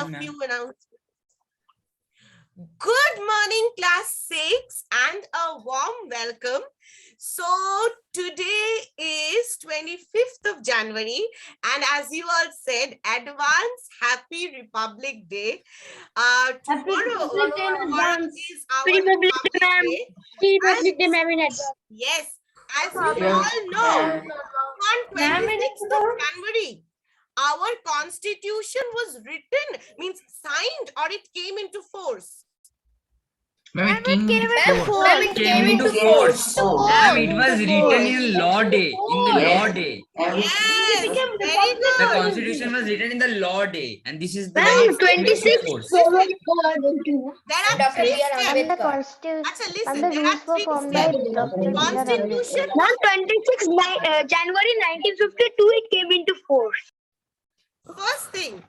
a few announcements. Good morning, class 6, and a warm welcome. So today is 25th of January, and as you all said, advance Happy Republic Day. Tomorrow is our Republic Day. Yes, as you all know, on 26th of January, our constitution was written, means signed, or it came into force. Ma'am, it came into force. Ma'am, it was written in law day. In the law day. Yes, very The good. constitution was written in the law day, and this is the Ma'am, day it came into force. There are Dr. three B.R. steps. Ambedkar. Acha, listen, there are three steps. Constitution. Ma'am, 26 January 1952 it came into force. First thing,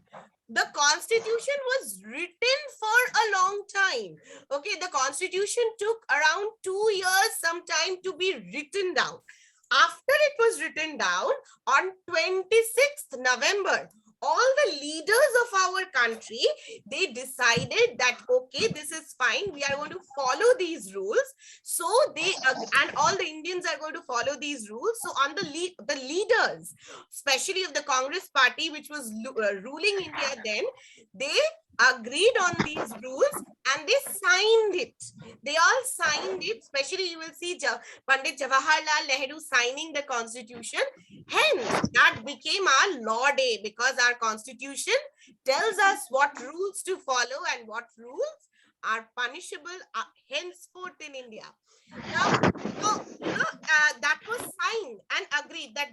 the constitution was written for a long time. Okay, the constitution took around 2 years sometime to be written down. After it was written down on 26th November, all the leaders of our country, they decided that, okay, this is fine. We are going to follow these rules. So they, and all the Indians are going to follow these rules. So on the leaders, especially of the Congress party, which was ruling India then, they agreed on these rules and they signed it. They all signed it, especially you will see Pandit Jawaharlal Nehru signing the constitution. Hence, that became our law day because our constitution tells us what rules to follow and what rules are punishable henceforth in India. Now, that was signed and agreed that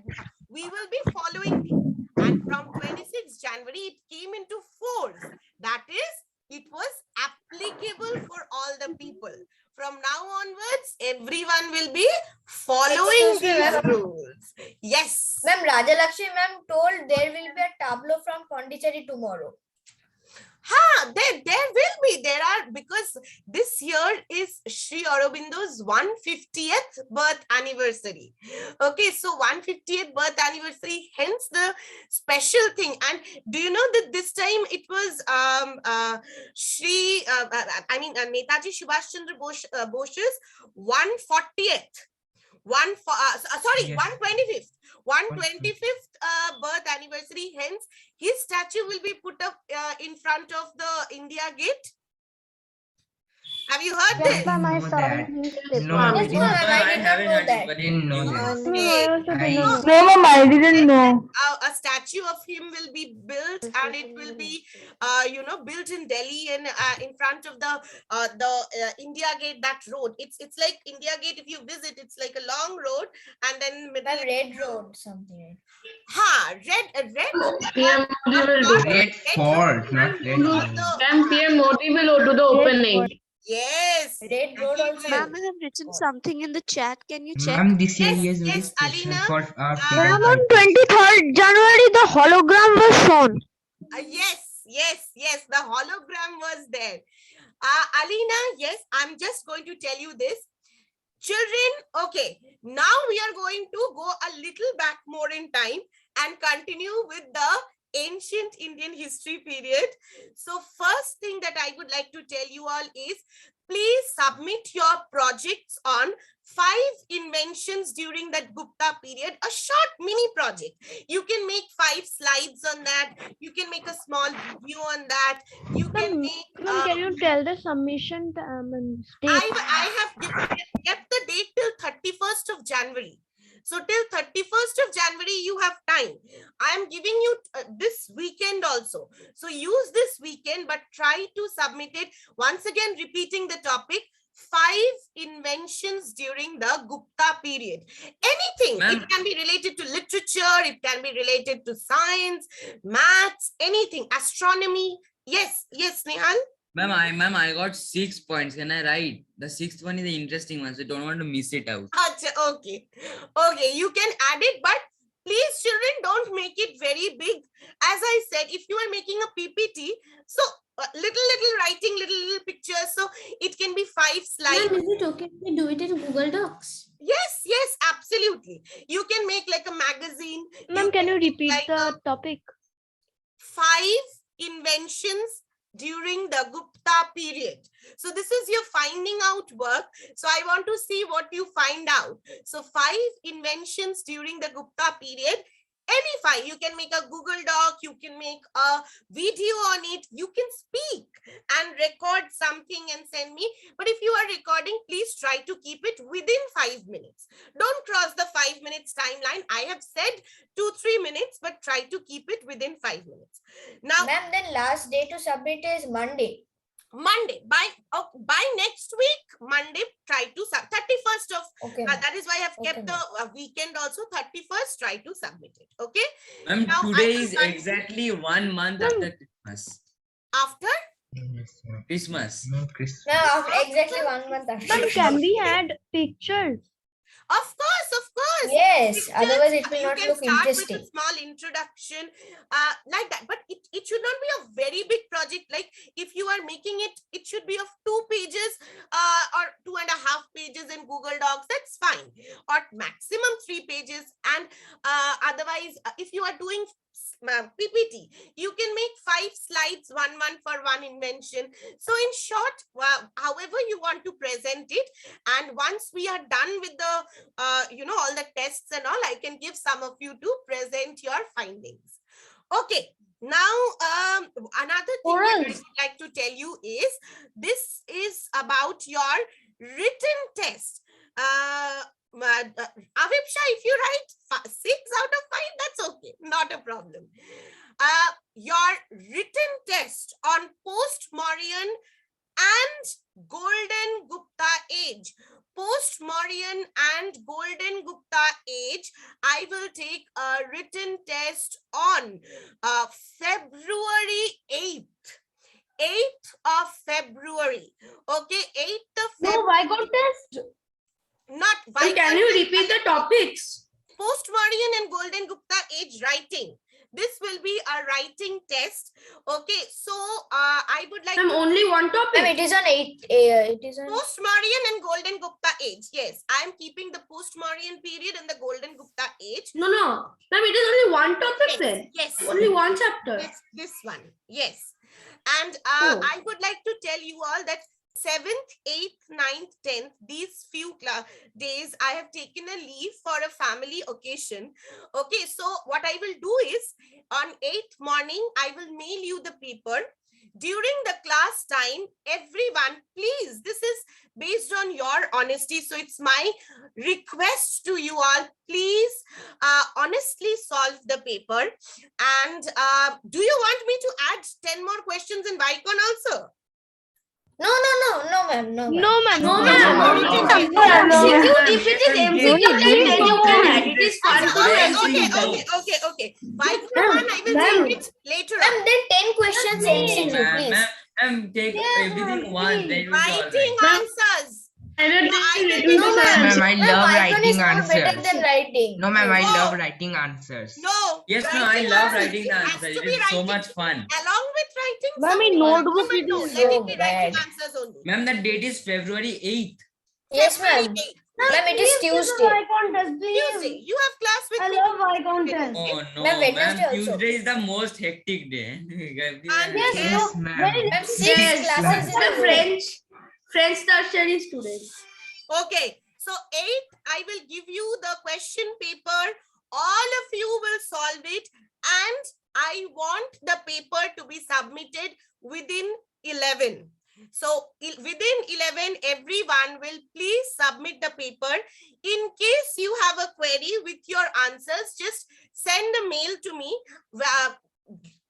we will be following this. And from 26th January, it came into force. That is, it was applicable for all the people. From now onwards, everyone will be following these rules. Yes. Ma'am, Raja Lakshmi ma'am told there will be a tableau from Pondicherry tomorrow. There will be. There are, because this year is Sri Aurobindo's 150th birth anniversary. Okay, so 150th birth anniversary, hence the special thing. And do you know that this time it was Netaji Subhash Chandra Bose's 140th. 125th birth anniversary. Hence, his statue will be put up in front of the India Gate. Have you heard this? No, I haven't heard it, but I didn't know that. No, ma'am, I didn't know. A statue of him will be built, and it will be, built in Delhi and in front of the India Gate. That road, it's like India Gate. If you visit, it's like a long road, and then The red road, something. Red fort, not red road. PM Modi will do the opening. Yes. Red road also. Ma'am, I have written something in the chat. Can you check? Ma'am, this year is very Yes, special Alina. for our Ma'am, freedom on fighters. 23rd January the hologram was shown. Yes, the hologram was there. Alina, yes, I'm just going to tell you this. Children, okay, now we are going to go a little back more in time and continue with the ancient Indian history period. So first thing that I would like to tell you all is, please submit your projects on 5 inventions during that Gupta period, a short mini project. You can make 5 slides on that. You can make a small video on that. You can make... Can you tell the submission date? I have kept the date till 31st of January. So till 31st of January, you have time. I am giving you this weekend also. So use this weekend, but try to submit it. Once again, repeating the topic, 5 inventions during the Gupta period. Anything. It can be related to literature. It can be related to science, maths, anything, astronomy. Yes, Nihal. Ma'am, I got 6 points. Can I write? The 6th one is the interesting one, so don't want to miss it out. Okay, you can add it, but please, children, don't make it very big. As I said, if you are making a PPT, so little writing, little pictures, so it can be 5 slides. Ma'am, is it okay if we do it in Google Docs? Yes, absolutely. You can make like a magazine. Ma'am, can you repeat the topic? 5 inventions during the Gupta period. So this is your finding out work. So I want to see what you find out. So 5 inventions during the Gupta period. Any 5, you can make a Google Doc, you can make a video on it, you can speak and record something and send me. But if you are recording, please try to keep it within 5 minutes. Don't cross the 5 minutes timeline. I have said 2-3 minutes, but try to keep it within 5 minutes. Now, Ma'am, then last day to submit is Monday. By next week, Monday, try to 31st of, Okay. that is why I have Okay, kept the weekend also, 31st, try to submit it. Okay. Ma'am, Now, today I will is continue. exactly 1 month after Christmas. After? Christmas. No, exactly 1 month after. But can we add pictures? Of course. Yes, Pictures, otherwise it will you not can look start interesting. with a small introduction like that, but it should not be a very big project. Like if you are making it, it should be of 2 pages or 2.5 pages in Google Docs. That's fine, or maximum 3 pages. And otherwise, if you are doing PPT, you can make 5 slides, one for one invention. So in short, however you want to present it, and once we are done with the all the tests and all, I can give some of you to present your findings. Okay, now another thing that I would like to tell you is this is about your written test. Avipsha, if you write 6 out of 5, that's okay, not a problem. Your written test on post-Mauryan and Golden Gupta age. Post-Mauryan and Golden Gupta age, I will take a written test on February 8th. 8th of February. Okay, 8th of February. No, why got test? Not So can you repeat the topics? Post-Mauryan and Golden Gupta age writing. This will be a writing test. Okay, so I would like Ma'am, only one Ma'am, topic. it is on 8. It is on. Post-Mauryan and Golden Gupta age. Yes, I am keeping the post-Mauryan period and the Golden Gupta age. No. Ma'am, it is only one topic then. Yes. Only one chapter. This one. Yes. And Oh. I would like to tell you all that 7th, 8th, 9th, 10th, these few days, I have taken a leave for a family occasion. Okay, so what I will do is on 8th morning, I will mail you the paper. During the class time, everyone, please, this is based on your honesty. So it's my request to you all, please honestly solve the paper. And do you want me to add 10 more questions in Vicon also? No, ma'am. No, ma'am. No, ma'am. No, ma'am. ma'am. No, MCQ, ma'am. if it is MCQ, Don't then need you to. can add. It is fun to do Okay, MCQ. okay. Vicon 1, I will Ma'am. take it later Ma'am, on. then 10 questions MCQ, please. Ma'am, take everything once. Then you Writing Ma'am. answers. Everything I will written be- science. Ma'am, I Ma'am, love Vicon is writing more better answers. than writing. No, ma'am, I No. love writing answers. No. Yes, ma'am, I writing love answers. writing the It has answer. to It be is so writing. much fun. Along with writing, Ma'am, some in notebook document, it no, is let so it be writing bad. answers only. Ma'am, the date is February 8th. Yes, ma'am. February 8th. Ma'am, it is Tuesday. Tuesday. You have class with I me. love Vicon test. Oh no, Ma'am, Wednesday ma'am, also. Tuesday is the most hectic day. And Yes, Yes, no. ma'am. Ma'am, 6 Yes, classes in the a row. French tertiary students. Okay. So 8th, I will give you the question paper. All of you will solve it. And I want the paper to be submitted within 11. So within 11, everyone will please submit the paper. In case you have a query with your answers, just send a mail to me.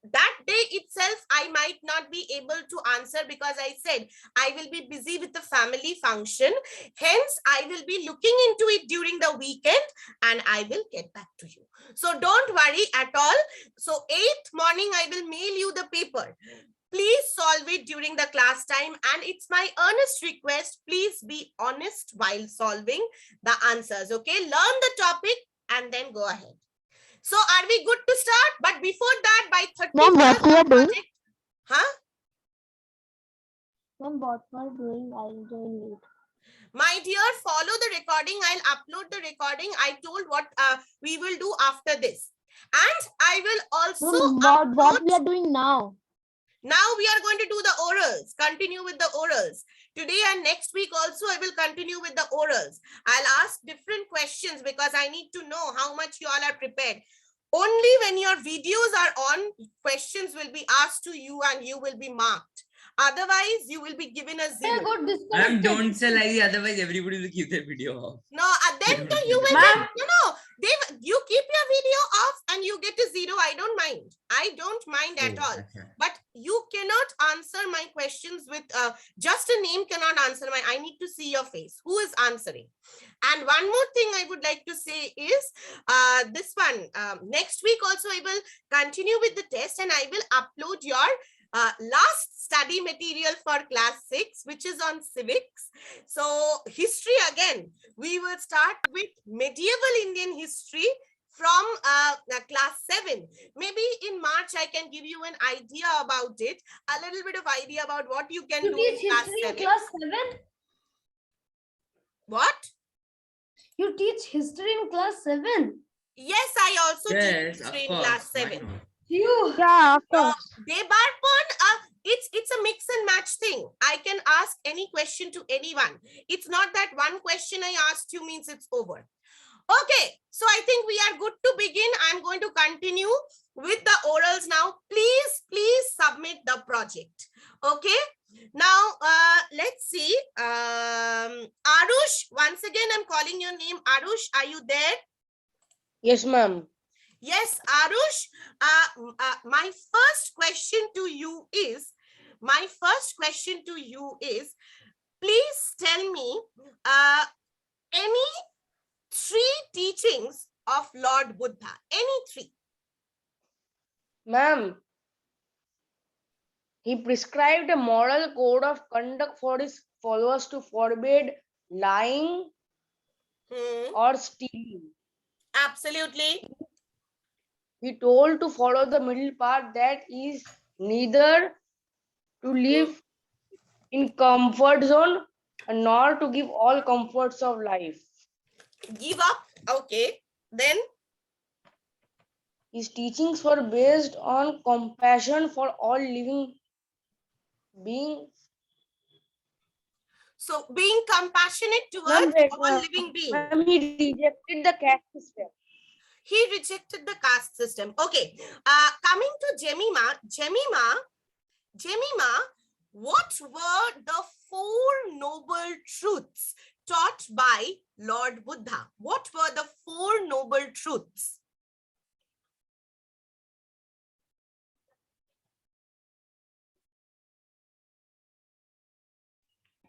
That day itself, I might not be able to answer because I said I will be busy with the family function. Hence, I will be looking into it during the weekend and I will get back to you. So don't worry at all. So 8th morning, I will mail you the paper. Please solve it during the class time. And it's my earnest request, please be honest while solving the answers. Okay, learn the topic and then go ahead. So are we good to start? But before that, by 30 Ma'am, what we are doing? project, huh? Ma'am, what we are doing? I'll join it. My dear, follow the recording. I'll upload the recording. I told what we will do after this. And I will also Ma'am, what we upload. are doing now? Now we are going to do the orals, continue with the orals. Today and next week also I will continue with the orals. I'll ask different questions because I need to know how much you all are prepared. Only when your videos are on, questions will be asked to you and you will be marked. Otherwise, you will be given a zero. Ma'am, don't say like that, otherwise everybody will keep their video off. No, then you will Ma'am. get, you keep your video off and you get a zero. I don't mind. I don't mind at all. But you cannot answer my questions with just a name cannot answer my. I need to see your face. Who is answering? And one more thing I would like to say is this one. Next week also I will continue with the test and I will upload your last study material for class 6, which is on civics. So history again, we will start with medieval Indian history from class 7. Maybe in March I can give you an idea about it, a little bit of idea about what you can do in class 7. class 7? What? You teach history in class 7? Yes, I also teach Yes, of history in course. class Why 7. not? You. Yeah, of course. Debarpon, it's a mix and match thing. I can ask any question to anyone. It's not that one question I asked you means it's over. Okay, so I think we are good to begin. I'm going to continue with the orals now. Please submit the project. Okay, now let's see. Arush, once again, I'm calling your name. Arush, are you there? Yes, ma'am. Yes, Arush, my first question to you is, please tell me any 3 teachings of Lord Buddha, any 3. Ma'am, he prescribed a moral code of conduct for his followers to forbid lying or stealing. Absolutely. He told to follow the middle path, that is neither to live in comfort zone nor to give all comforts of life. Give up. Okay. Then His teachings were based on compassion for all living beings. so being compassionate Ma'am, towards all living beings. ma'am, he rejected the caste system. He rejected the caste system. Okay. Coming to Jemima, what were the 4 noble truths taught by Lord Buddha? What were the 4 noble truths?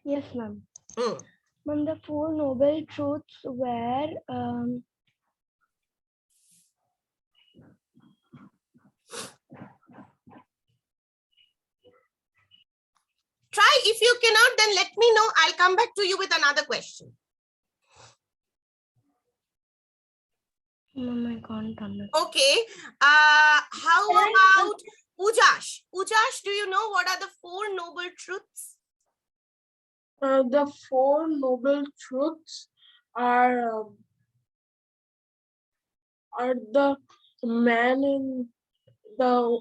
Yes, ma'am. Hmm. Ma'am, the 4 noble truths were Try. If you cannot, then let me know. I'll come back to you with another question. Ma'am, I can't understand. Okay. How about Ujash? Ujash, do you know what are the 4 noble truths? The 4 noble truths are the man in the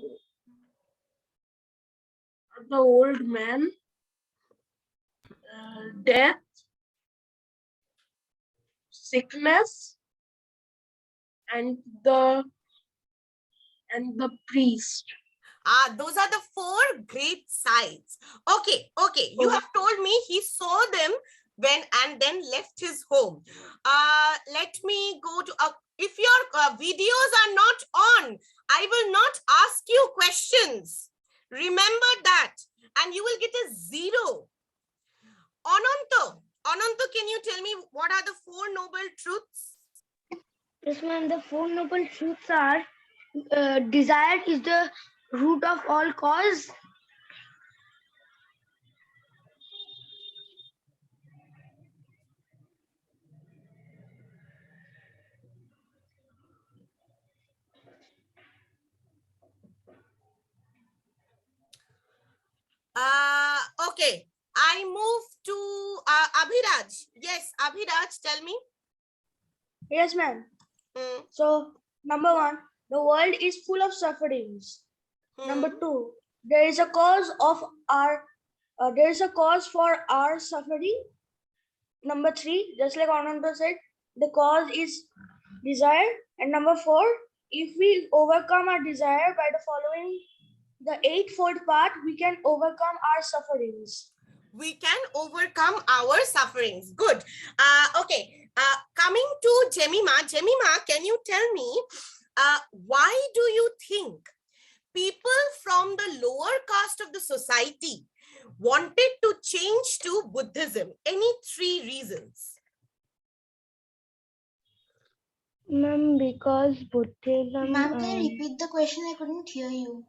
old man, death, sickness, and the priest. Those are the 4 great sides. Okay. You have told me he saw them and then left his home. Let me go to if your videos are not on, I will not ask you questions. Remember that, and you will get a 0. Ananto, can you tell me what are the 4 noble truths? Yes, ma'am, the 4 noble truths are desire is the root of all cause. Okay. I move to Abhiraj. Yes, Abhiraj, tell me. Yes, ma'am. Hmm. So, number 1, the world is full of sufferings. Hmm. Number 2, there is a cause of our there is a cause for our suffering. Number 3, just like Ananda said, the cause is desire. And number 4, if we overcome our desire by the following the eightfold path, we can overcome our sufferings. We can overcome our sufferings. Good. Okay. Coming to Jemima. Jemima, can you tell me why do you think people from the lower caste of the society wanted to change to Buddhism? Any 3 reasons? Ma'am, because Buddhism. Ma'am, can you repeat the question? I couldn't hear you.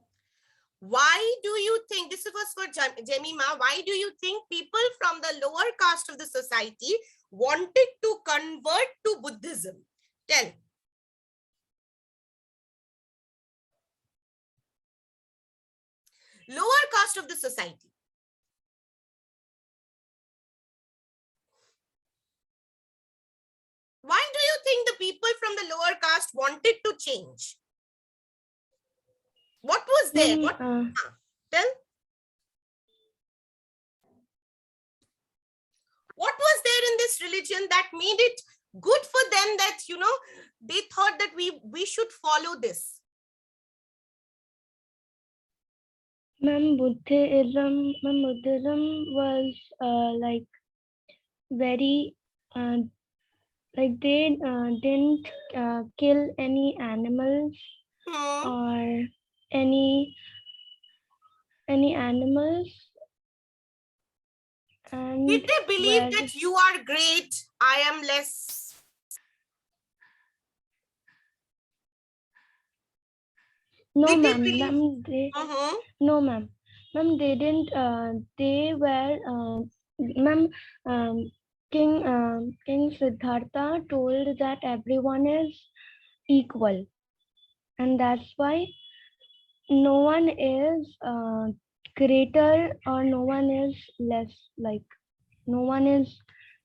Why do you think, this was for Jemima, why do you think people from the lower caste of the society wanted to convert to Buddhism? Tell. Lower caste of the society. Why do you think the people from the lower caste wanted to change? What was there? What? Tell. What was there in this religion that made it good for them that, you know, they thought that we should follow this? Ma'am, Buddhism was like very like they didn't kill any animals or any animals. And did they believe that you are great, I am less? No, ma'am. No, ma'am. Ma'am, they didn't. They were, ma'am. King Siddhartha told that everyone is equal, and that's why no one is greater or no one is less. Like no one is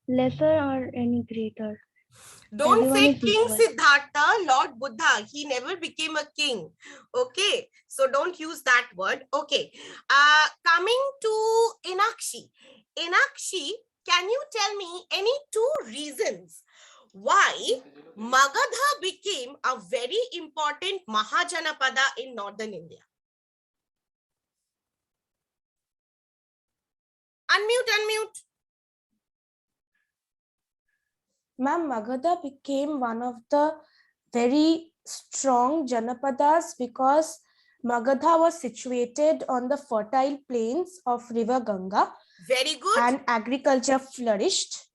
lesser or any greater. Don't Everyone say is King equal. Siddhartha, Lord Buddha. He never became a king. Okay, so don't use that word. Okay, coming to Inakshi. Inakshi, can you tell me any 2 reasons why Magadha became a very important Mahajanapada in northern India? Unmute. Ma'am, Magadha became one of the very strong Janapadas because Magadha was situated on the fertile plains of River Ganga. Very good. And agriculture flourished.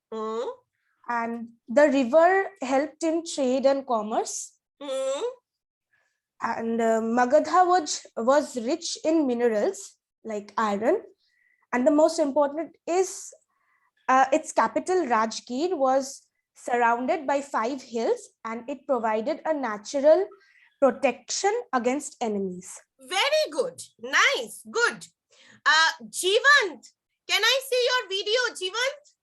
And the river helped in trade and commerce. And Magadha was rich in minerals like iron. And the most important is its capital, Rajgir, was surrounded by 5 hills and it provided a natural protection against enemies. Very good. Nice. Good. Jivant, can I see your video, Jivant?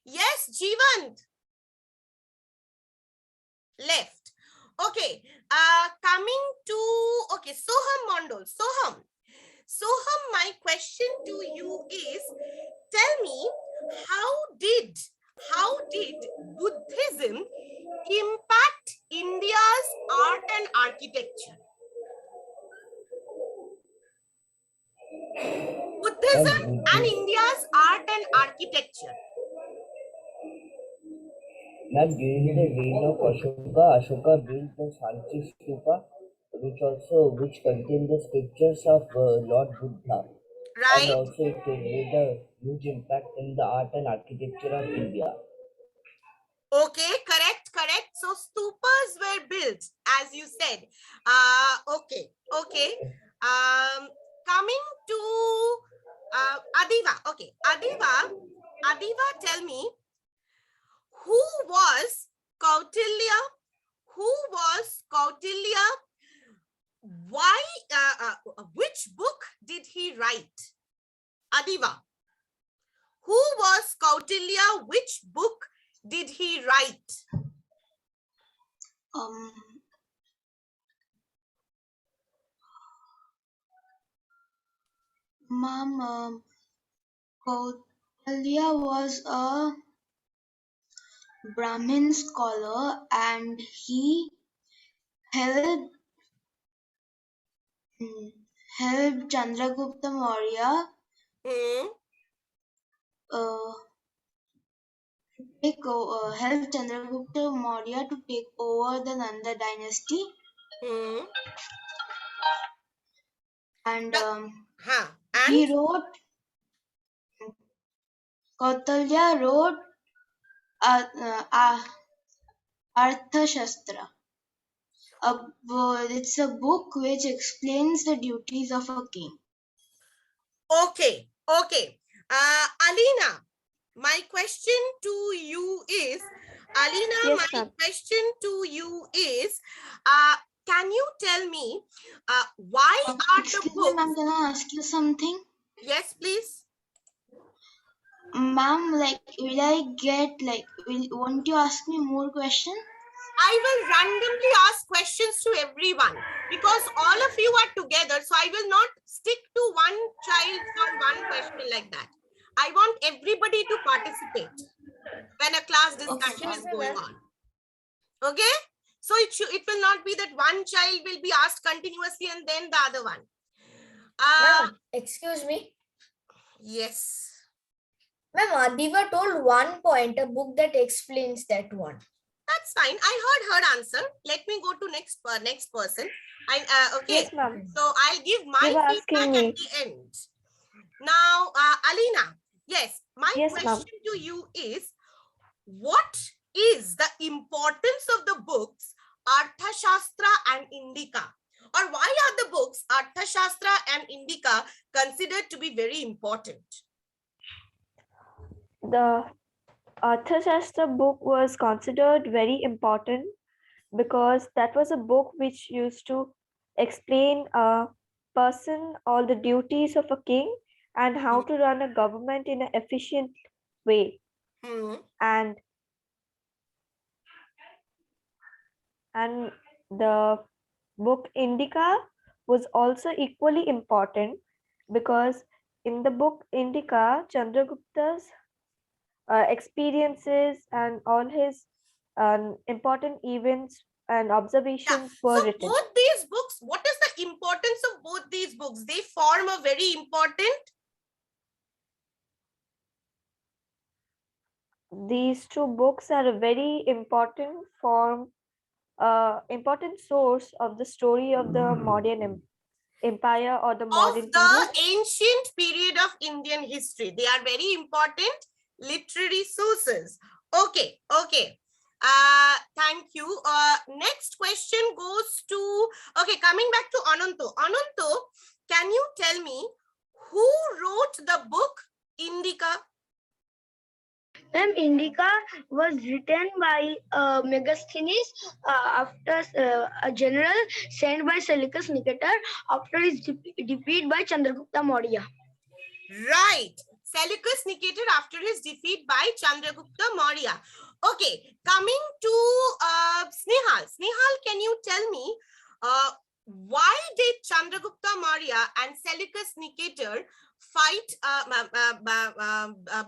Yes, Jivant. Left. Okay. Coming to, okay, Soham Mondal. Soham, my question to you is, tell me, how did Buddhism impact India's art and architecture? Buddhism and India's art and architecture. Ma'am, during the reign of Ashoka built the Shanti Stupa, which contained the scriptures of Lord Buddha. Right. And also it made a huge impact in the art and architecture of India. Okay, correct. So stupas were built, as you said. Okay. Coming to Adiva. Okay, Adiva, tell me, who was Kautilya? Why? Which book did he write? Adiva. Who was Kautilya? Which book did he write? Ma'am, Kautilya was a Brahmin scholar and he helped Chandragupta Maurya Hmm. helped Chandragupta Maurya to take over the Nanda dynasty, Hmm. and And he wrote Kautilya wrote Arthashastra. It's a book which explains the duties of a king. okay. Alina, my question to you is, Yes, my ma'am. question to you is, can you tell me why are the Excuse me, books? ma'am, can I ask you something? Yes, please. Ma'am, won't you ask me more questions? I will randomly ask questions to everyone because all of you are together. So I will not stick to one child for one question like that. I want everybody to participate when a class discussion is going on. Okay? So it will not be that one child will be asked continuously and then the other one. Ma'am, excuse me. Yes. Ma'am, Adiva told one point, a book that explains that one. That's fine. I heard her answer. Let me go to next person. Okay. Yes, ma'am. So I'll give my You were feedback asking at me. the end. Now, Alina, yes, my Yes, ma'am. question to you is, what is the importance of the books Arthashastra and Indica? Or why are the books Arthashastra and Indica considered to be very important? The Arthashastra book was considered very important because that was a book which used to explain a person all the duties of a king and how to run a government in an efficient way. And the book Indica was also equally important because in the book Indica, Chandragupta's experiences and all his important events and observations were So written. both these books, what is the importance of both these books? They form a very important. These two books are a very important important source of the story of the modern empire or the modern Of the period. ancient period of Indian history. They are very important literary sources. Okay. Thank you. Next question goes to, okay, coming back to Ananto. Ananto, can you tell me who wrote the book Indica? Ma'am, Indica was written by Megasthenes after a general sent by Seleucus Nicator after his defeat by Chandragupta Maurya. Right. Seleucus Nicator after his defeat by Chandragupta Maurya. Okay, coming to Snehal. Snehal, can you tell me why did Chandragupta Maurya and Seleucus Nicator fight,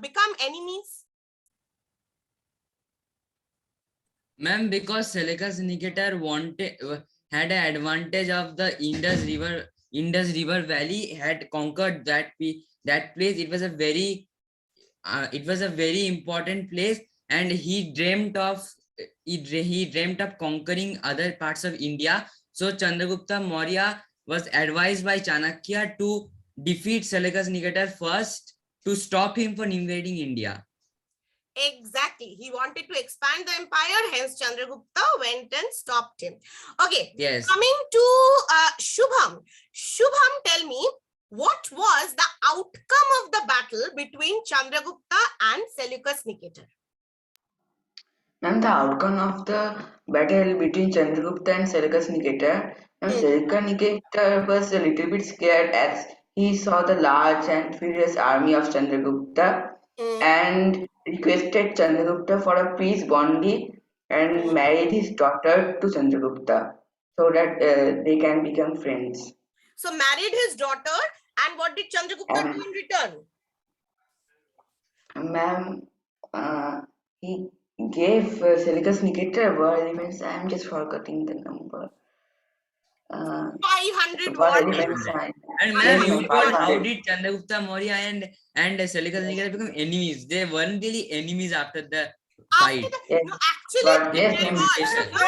become enemies? Ma'am, because Seleucus Nicator had an advantage of the Indus River Valley, had conquered that place. It was a very important place, and he dreamt of conquering other parts of India. So Chandragupta Maurya was advised by Chanakya to defeat Seleucus Nicator first to stop him from invading India. Exactly. He wanted to expand the empire, hence Chandragupta went and stopped him. Okay. Yes. Coming to Shubham. Shubham, tell me, what was the outcome of the battle between Chandragupta and Seleucus Nicator? And the outcome of the battle between Chandragupta and Seleucus Nicator, and Seleucus Nicator was a little bit scared as he saw the large and furious army of Chandragupta and requested Chandragupta for a peace bondi and married his daughter to Chandragupta so that they can become friends. So married his daughter and And what did Chandragupta do in return? Ma'am, he gave Seleucus Nicator war elements. I'm just forgetting the number. 500 War war elements. elements. And ma'am, Yes, you ma'am, 500 told war how 500. did Chandragupta Maurya and Seleucus Nicator become enemies? They weren't really enemies after the After fight. the, Yes, no, actually, but yes, there ma'am. was, Invitation. no,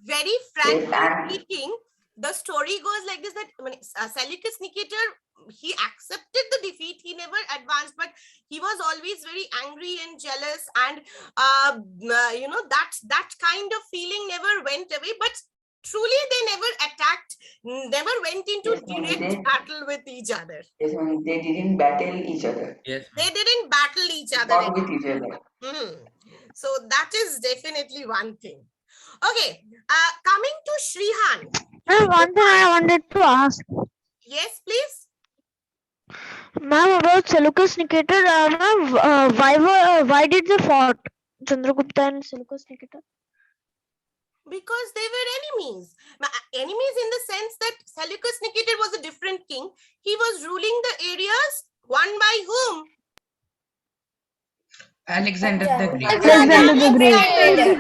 very Yes, frankly and speaking, the story goes like this, that when Seleucus Nicator, he accepted the defeat, he never advanced, but he was always very angry and jealous, and that kind of feeling never went away, but truly they never attacked, never went into yes, ma'am. direct battle with each other. Yes, ma'am. They didn't battle each other. Yes. They didn't battle each They other. fought with each other. So that is definitely one thing. Okay, coming to Shrihan. One thing I wanted to ask, Yes, please. ma'am, about Seleucus Nicator. Ma'am, why did they fought Chandragupta and Seleucus Nicator? Because they were enemies. Enemies in the sense that Seleucus Nicator was a different king. He was ruling the areas won by whom? Alexander the Great. Alexander the Great. Alexander the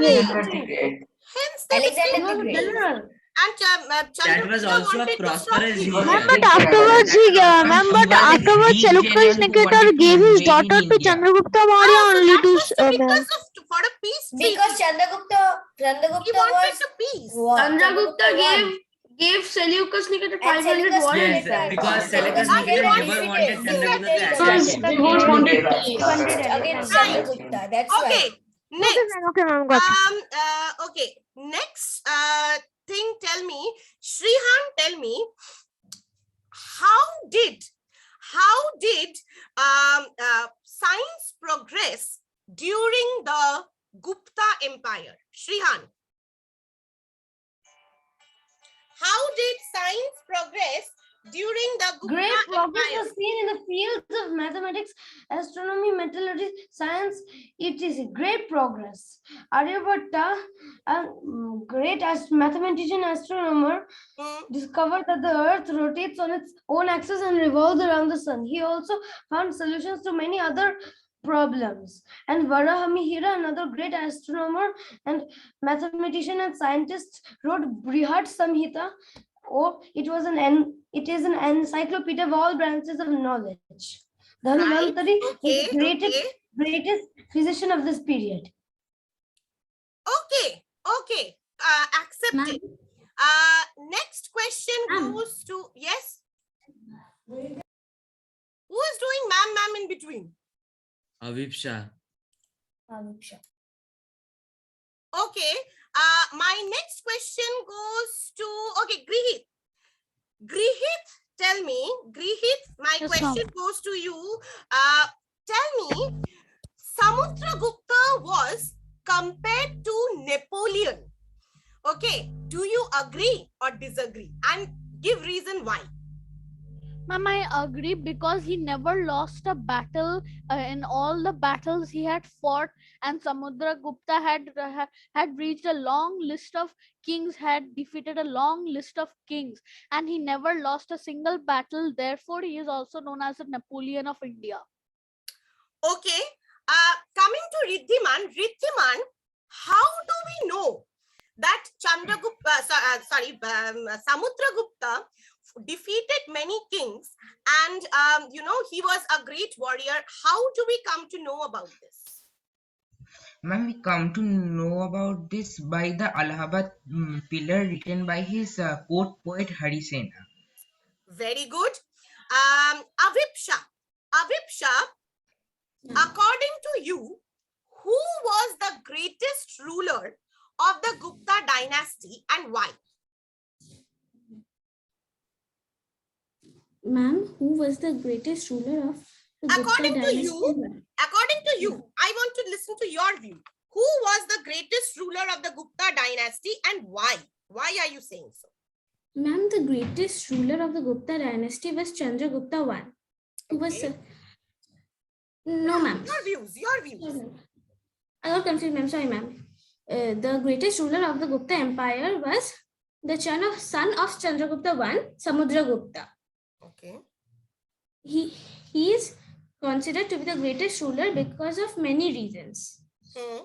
Great. Hence, they Alexander became the Great. enemies. And That was Chandragupta also a wanted to stop prosperous him. He was a Ma'am, region. but big general. afterwards ma'am, He but was a afterwards Greek Seleucus general who Nicator wanted to gave his invade daughter in to India. Chandragupta Maurya So only that to was ma'am. because of for a peace treaty. Because He Chandragupta wanted was the peace. Chandragupta won. gave Seleucus Nicator And 500 Seleucus war Yes, Nicator, because Seleucus Seleucus I Nicator Nicator never wanted defeated Chandragupta to Seleucus attack him. that He whole didn't wanted give us peace. daughter. against Right. Chandragupta. That's why. Okay. Next. Okay, ma'am, got it. Okay. Next thing, tell me, Shrihan, tell me, how did science progress during the Gupta Empire? Shrihan, how did science progress during the Gupta Great progress Empire? was seen in the fields of mathematics, astronomy, metallurgy, science, etc. Great progress. Aryabhatta, a great mathematician astronomer, discovered that the earth rotates on its own axis and revolves around the sun. He also found solutions to many other problems. And Varahamihira, another great astronomer and mathematician and scientist, wrote Brihad Samhita. It is an encyclopedia of all branches of knowledge. Dhanvantari was the greatest physician of this period. Okay. Accepted. Next question goes to, yes? Who is doing ma'am in between? Avipsha. Okay. My next question goes to, okay, Grihit. Grihit, tell me, my question goes to you. Tell me, Samudragupta was compared to Napoleon. Okay, do you agree or disagree? And give reason why. Ma'am, I agree because he never lost a battle in all the battles he had fought, and Samudragupta had reached a long list of kings, had defeated a long list of kings, and he never lost a single battle. Therefore, he is also known as the Napoleon of India. Okay, coming to Riddhiman, how do we know that Samudragupta defeated many kings and he was a great warrior? How do we come to know about this? Ma'am, we come to know about this by the Allahabad pillar written by his court poet Harisena. Very good. Avipsha, according to you, who was the greatest ruler of the Gupta dynasty and why? Ma'am, who was the greatest ruler of the Gupta dynasty? According to you, I want to listen to your view. Who was the greatest ruler of the Gupta dynasty and why? Why are you saying so? Ma'am, the greatest ruler of the Gupta dynasty was Chandragupta I. Who was no, ma'am. Your views. I got confused, ma'am. Sorry, ma'am. The greatest ruler of the Gupta Empire was the son of Chandragupta I, Samudragupta. Okay. he is considered to be the greatest ruler because of many reasons.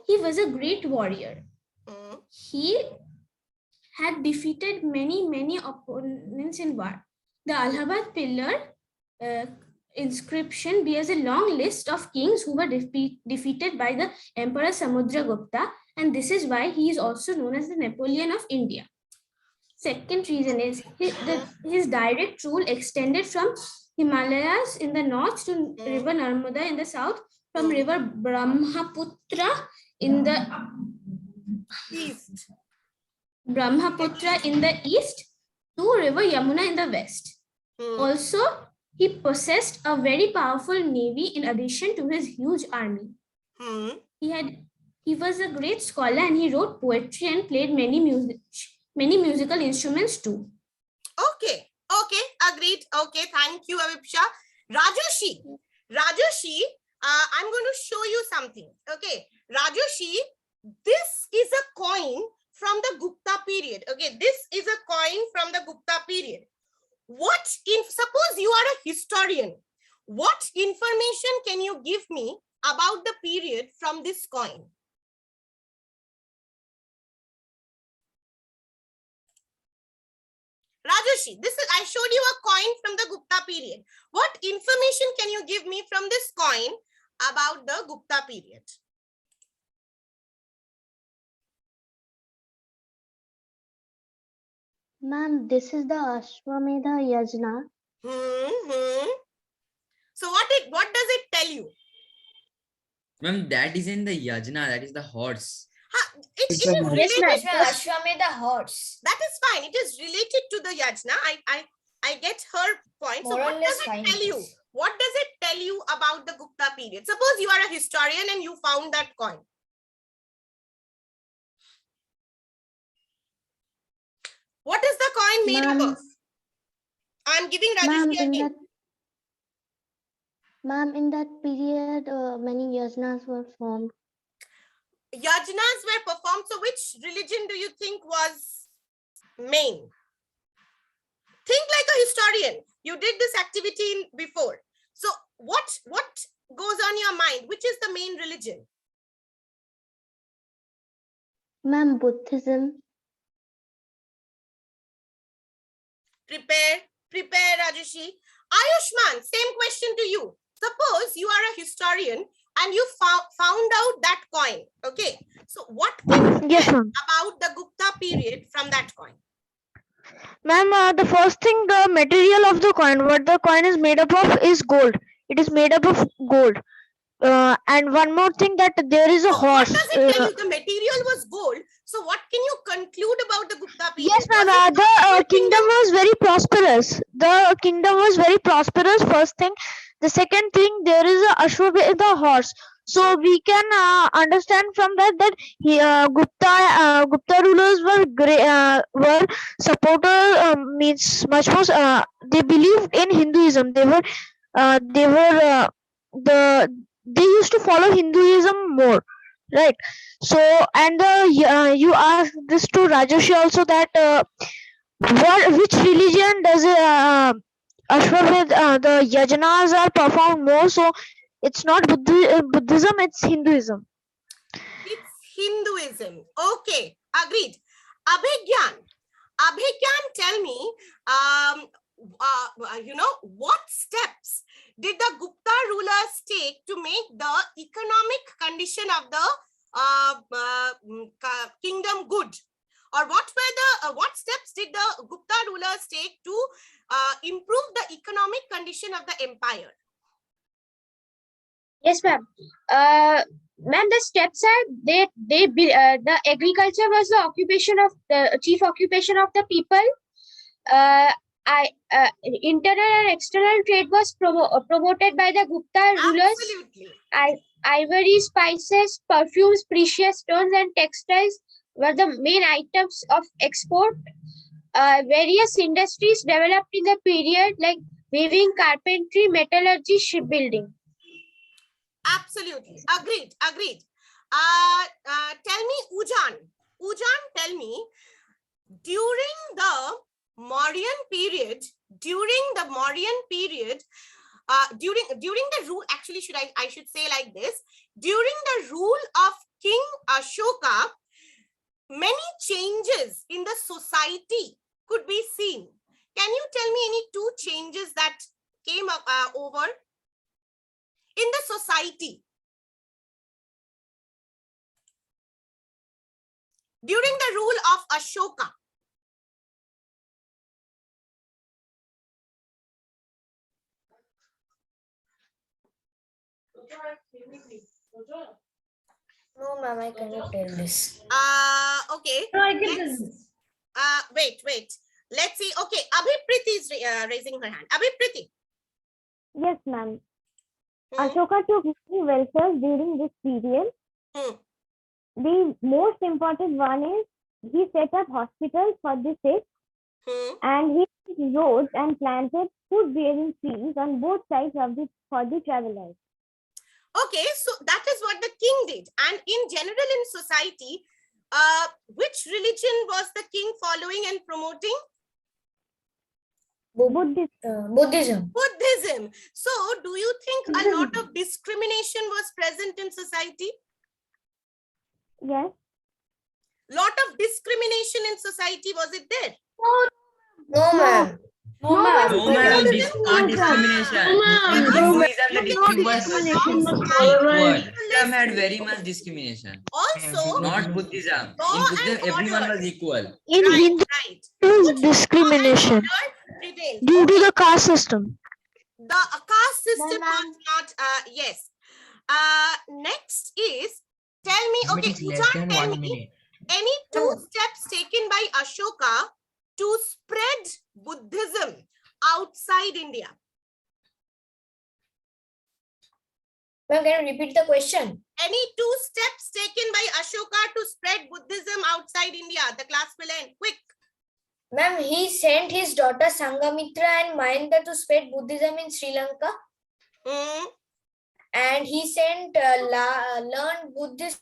He was a great warrior. He had defeated many opponents in war. The Allahabad pillar inscription bears a long list of kings who were defeated by the Emperor Samudragupta, and this is why he is also known as the Napoleon of India. Second reason is his direct rule extended from Himalayas in the north to river Narmada in the south, from river Brahmaputra in the east. Brahmaputra in the east to river Yamuna in the west. Also, he possessed a very powerful navy in addition to his huge army. He was a great scholar and he wrote poetry and played many musical instruments too. Okay, agreed. Okay, thank you, Avipsha. Rajoshi, I'm going to show you something. Okay, Rajoshi, this is a coin from the Gupta period. Okay, this is a coin from the Gupta period. Suppose you are a historian, what information can you give me about the period from this coin? Rajoshi, I showed you a coin from the Gupta period. What information can you give me from this coin about the Gupta period? Ma'am, this is the Ashwamedha Yajna. So what does it tell you? Ma'am, that isn't the yajna, that is the horse. It is Yes, related ma'am. to Ashwamedha horse. That is fine. It is related to the yajna. I get her point. So what does it tell you? What does it tell you about the Gupta period? Suppose you are a historian and you found that coin. What is the coin made up of? I'm giving Rajesh again. Ma'am, in that period, many yajnas were formed. Yajnas were performed. So which religion do you think was main? Think like a historian. You did this activity before. So what goes on your mind? Which is the main religion? Ma'am, Buddhism. Prepare, Rajeshi. Ayushman, same question to you. Suppose you are a historian and you found out that coin. Okay. So what can you tell about the Gupta period from that coin? Ma'am, the first thing, the material of the coin, what the coin is made up of is gold. It is made up of gold. And one more thing, that there is a horse. What does it tell you? The material was gold. So what can you conclude about the Gupta period? Yes, ma'am. The kingdom was very prosperous. The kingdom was very prosperous. First thing. The second thing, there is a Ashwamedha horse. So we can understand from that Gupta rulers were supporter, means much more. They believed in Hinduism. They used to follow Hinduism more, right? So, and you asked this to Rajoshi also, that which religion does Ashwamedha, the yajnas are performed more. So it's not Buddhism, it's Hinduism. It's Hinduism. Okay, agreed. Abhigyan, tell me, what steps did the Gupta rulers take to make the economic condition of the kingdom good? Or what steps did the Gupta rulers take to improve the economic condition of the empire? Yes, ma'am. Ma'am, the steps are the agriculture was the occupation of the chief occupation of the people. Internal and external trade was promoted by the Gupta rulers. Absolutely. Ivory, spices, perfumes, precious stones, and textiles were the main items of export. Various industries developed in the period, like weaving, carpentry, metallurgy, shipbuilding. Absolutely. Agreed. Tell me, Ujan, tell me, during the Mauryan period, during the rule, actually, I should say like this: during the rule of King Ashoka, many changes in the society could be seen. Can you tell me any two changes that came up over in the society during the rule of Ashoka? No, ma'am, I cannot tell this. Okay. No, I can tell this. Wait. Let's see. Okay, Abhipriti is raising her hand. Abhipriti. Yes, ma'am. Ashoka took many welfares during this period. The most important one is he set up hospitals for the sick, and he built roads and planted food-bearing trees on both sides of for the travelers. Okay, so that is what the king did. And in general in society, which religion was the king following and promoting? Buddhism. Buddhism. So do you think a lot of discrimination was present in society? Yes. Lot of discrimination in society, was it there? No, ma'am. No, ma'am, not discrimination. In Hinduism, the discrimination was equal. Islam had very much discrimination. Also, not Buddhism. In Buddhism, everyone was equal. In Hindu, there is discrimination due to the caste system. The caste system was not, yes. Next is, tell me, okay, Ujjan, tell me, any two steps taken by Ashoka to spread Buddhism outside India? Ma'am, can you repeat the question? Any two steps taken by Ashoka to spread Buddhism outside India? The class will end. Quick. Ma'am, he sent his daughter Sangamitra and Mahendra to spread Buddhism in Sri Lanka. And he sent learned Buddhist